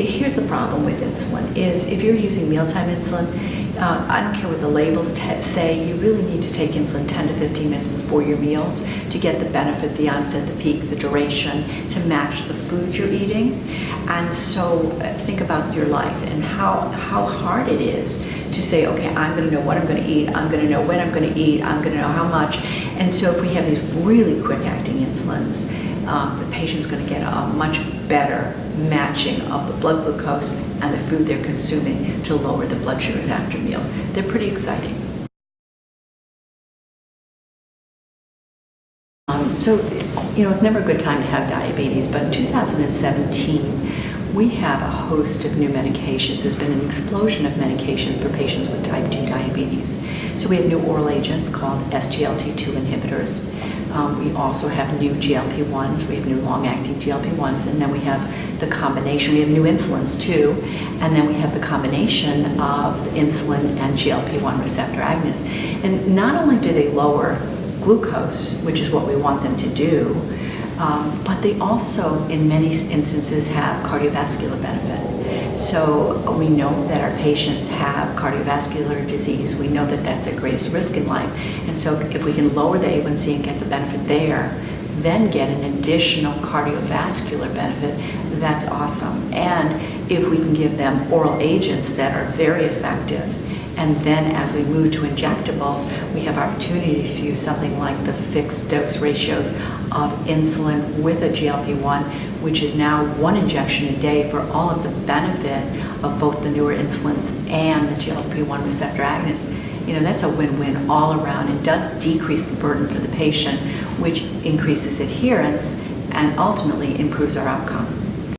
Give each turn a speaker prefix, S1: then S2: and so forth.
S1: here's the problem with insulin is if you're using mealtime insulin, I don't care what the labels say, you really need to take insulin 10 to 15 minutes before your meals to get the benefit, the onset, the peak, the duration, to match the food you're eating. And so think about your life and how hard it is to say, okay, I'm going to know what I'm going to eat, I'm going to know when I'm going to eat, I'm going to know how much. And so if we have these really quick-acting insulins, the patient's going to get a much better matching of the blood glucose and the food they're consuming to lower the blood sugars after meals. They're pretty exciting. So, it's never a good time to have diabetes, but in 2017, we have a host of new medications. There's been an explosion of medications for patients with type 2 diabetes. So we have new oral agents called SGLT2 inhibitors. We also have new GLP-1s. We have new long-acting GLP-1s, and then we have the combination. We have new insulins too, and then we have the combination of insulin and GLP-1 receptor agonists. And not only do they lower glucose, which is what we want them to do, but they also, in many instances, have cardiovascular benefit. So we know that our patients have cardiovascular disease. We know that that's their greatest risk in life. And so if we can lower the A1C and get the benefit there, then get an additional cardiovascular benefit, that's awesome. And if we can give them oral agents that are very effective, and then as we move to injectables, we have opportunities to use something like the fixed dose ratios of insulin with a GLP-1, which is now 1 injection a day for all of the benefit of both the newer insulins and the GLP-1 receptor agonists. That's a win-win all around. It does decrease the burden for the patient, which increases adherence and ultimately improves our outcome.